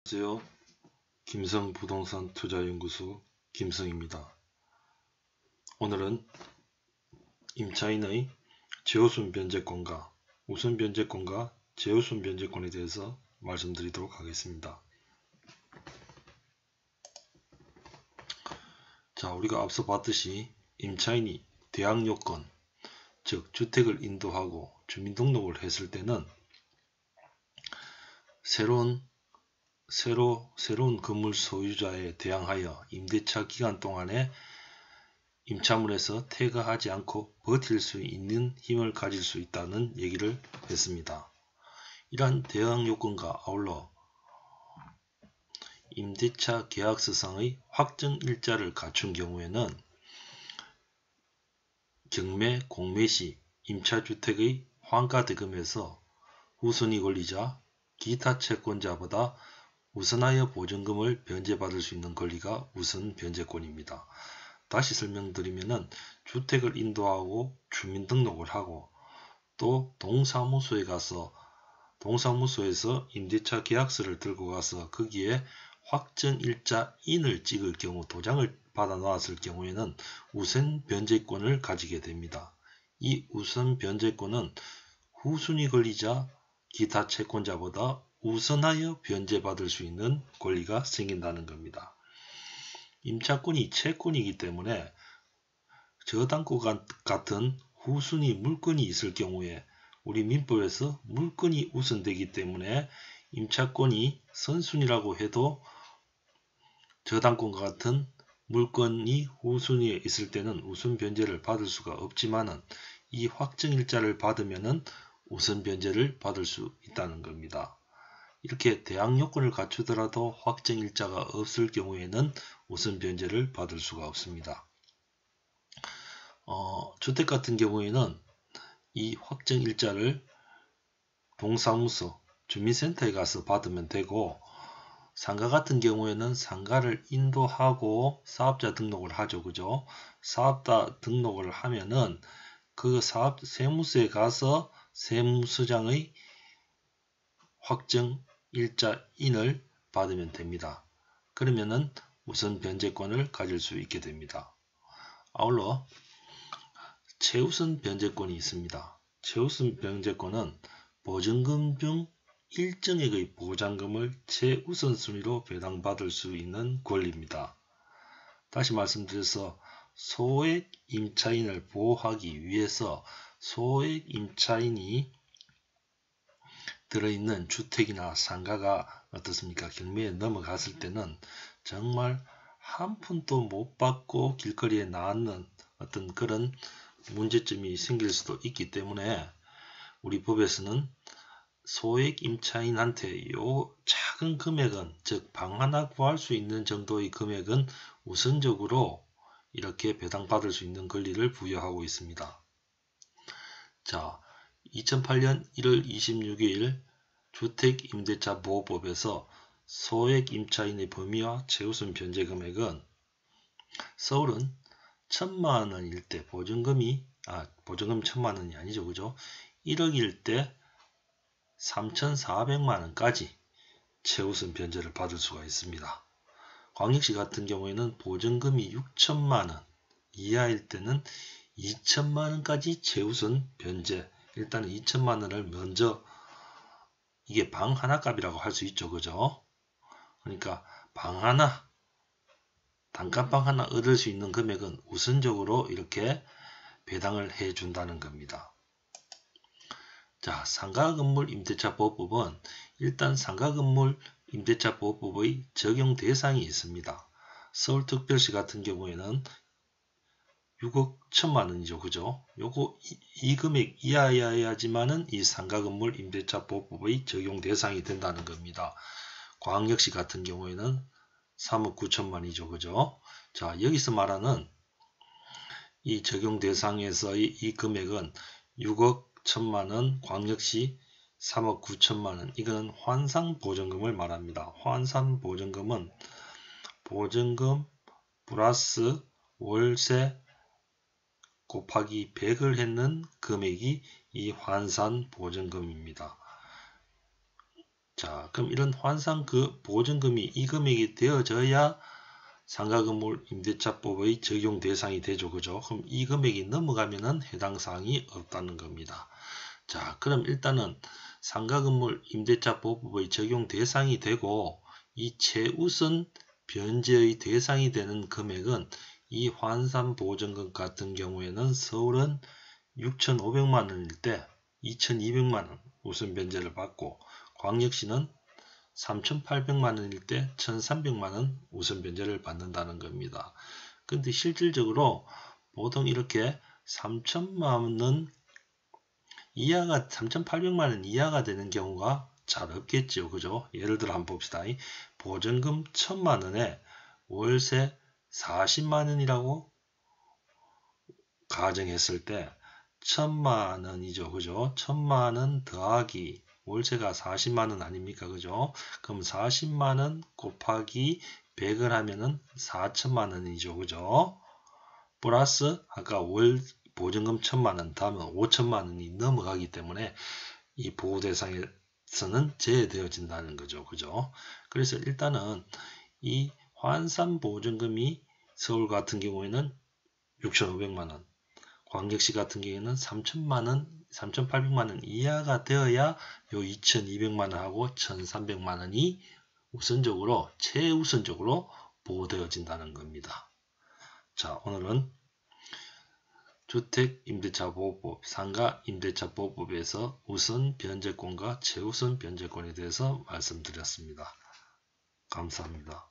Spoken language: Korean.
안녕하세요. 김성부동산 투자연구소 김성입니다. 오늘은 임차인의 재우순 변제권과 우선 변제권과 재우순 변제권에 대해서 말씀드리도록 하겠습니다. 자, 우리가 앞서 봤듯이 임차인이 대항요건, 즉 주택을 인도하고 주민등록을 했을 때는 새로운 건물 소유자에 대항하여 임대차 기간 동안에 임차물에서 퇴거하지 않고 버틸 수 있는 힘을 가질 수 있다는 얘기를 했습니다. 이러한 대항 요건과 아울러 임대차 계약서상의 확정 일자를 갖춘 경우에는 경매 공매 시 임차주택의 환가대금에서 후순위 권리자, 기타 채권자보다 우선하여 보증금을 변제받을 수 있는 권리가 우선 변제권입니다. 다시 설명드리면은 주택을 인도하고 주민등록을 하고 또 동사무소에 가서 동사무소에서 임대차 계약서를 들고 가서 거기에 확정일자 인을 찍을 경우 도장을 받아 놓았을 경우에는 우선 변제권을 가지게 됩니다. 이 우선 변제권은 후순위 권리자 기타 채권자보다 우선하여 변제받을 수 있는 권리가 생긴다는 겁니다. 임차권이 채권이기 때문에 저당권 같은 후순위 물건이 있을 경우에 우리 민법에서 물건이 우선되기 때문에 임차권이 선순위라고 해도 저당권과 같은 물건이 후순위에 있을 때는 우선 변제를 받을 수가 없지만은 이 확정일자를 받으면은 우선 변제를 받을 수 있다는 겁니다. 이렇게 대항 요건을 갖추더라도 확정일자가 없을 경우에는 우선 변제를 받을 수가 없습니다. 주택 같은 경우에는 이 확정일자를 동사무소, 주민센터에 가서 받으면 되고, 상가 같은 경우에는 상가를 인도하고 사업자 등록을 하죠. 그죠? 사업자 등록을 하면은 그 세무서에 가서 세무서장의 확정일자인을 받으면 됩니다. 그러면은 우선 변제권을 가질 수 있게 됩니다. 아울러 최우선 변제권이 있습니다. 최우선 변제권은 보증금 중 일정액의 보장금을 최우선 순위로 배당받을 수 있는 권리입니다. 다시 말씀드려서 소액 임차인을 보호하기 위해서 소액 임차인이 들어있는 주택이나 상가가 어떻습니까? 경매에 넘어갔을 때는 정말 한 푼도 못 받고 길거리에 나앉는 어떤 그런 문제점이 생길 수도 있기 때문에 우리 법에서는 소액 임차인한테 요 작은 금액은, 즉 방 하나 구할 수 있는 정도의 금액은 우선적으로 이렇게 배당받을 수 있는 권리를 부여하고 있습니다. 자, 2008년 1월 26일 주택임대차보호법에서 소액 임차인의 범위와 최우선 변제 금액은 서울은 1000만원일 때 보증금 1000만원이 아니죠. 그죠? 1억일 때 3400만원까지 최우선 변제를 받을 수가 있습니다. 광역시 같은 경우에는 보증금이 6000만원 이하일 때는 2000만원까지 최우선 변제, 일단은 2000만원을 먼저, 이게 방 하나 값이라고 할 수 있죠. 그죠? 그러니까 방 하나, 단칸방 하나 얻을 수 있는 금액은 우선적으로 이렇게 배당을 해 준다는 겁니다. 자, 상가건물 임대차보호법은 일단 상가건물 임대차보호법의 적용 대상이 있습니다. 서울특별시 같은 경우에는 6억 1000만원이죠. 그죠? 요거 이 금액 이하여야지만은 이 상가건물 임대차보호법의 적용 대상이 된다는 겁니다. 광역시 같은 경우에는 3억 9천만이죠. 그죠? 자, 여기서 말하는 이 적용 대상에서의 이 금액은 6억 1000만원, 광역시 3억 9천만원, 이거는 환산보증금을 말합니다. 환산보증금은 보증금 플러스 월세 곱하기 100을 했는 금액이 이 환산보증금입니다. 자, 그럼 이런 환산 보증금이 이 금액이 되어져야 상가건물 임대차법의 적용 대상이 되죠. 그죠? 그럼 이 금액이 넘어가면은 해당 사항이 없다는 겁니다. 자, 그럼 일단은 상가건물 임대차법의 적용 대상이 되고 이 최우선 변제의 대상이 되는 금액은 이 환산보증금 같은 경우에는 서울은 6,500만원일 때 2,200만원 우선 변제를 받고 광역시는 3,800만원일 때 1,300만원 우선 변제를 받는다는 겁니다. 근데 실질적으로 보통 이렇게 3,000만원 이하가 3,800만원 이하가 되는 경우가 잘 없겠죠. 그죠? 예를 들어 한번 봅시다. 보증금 1,000만원에 월세 40만원이라고 가정했을 때 1,000만원이죠. 그죠? 1,000만원 더하기 월세가 40만원 아닙니까? 그죠? 그럼 40만원 곱하기 100을 하면은 4천만원이죠. 그죠? 플러스 아까 월 보증금 1,000만원 다음은 5천만원이 넘어가기 때문에 이 보호대상에서는 제외되어진다는 거죠. 그죠? 그래서 일단은 이 환산보증금이 서울 같은 경우에는 6,500만원, 광역시 같은 경우에는 3,000만원, 3,800만원 이하가 되어야 요 2,200만원하고 1,300만원이 우선적으로, 최우선적으로 보호되어진다는 겁니다. 자, 오늘은 주택임대차보호법, 상가임대차보호법에서 우선 변제권과 최우선 변제권에 대해서 말씀드렸습니다. 감사합니다.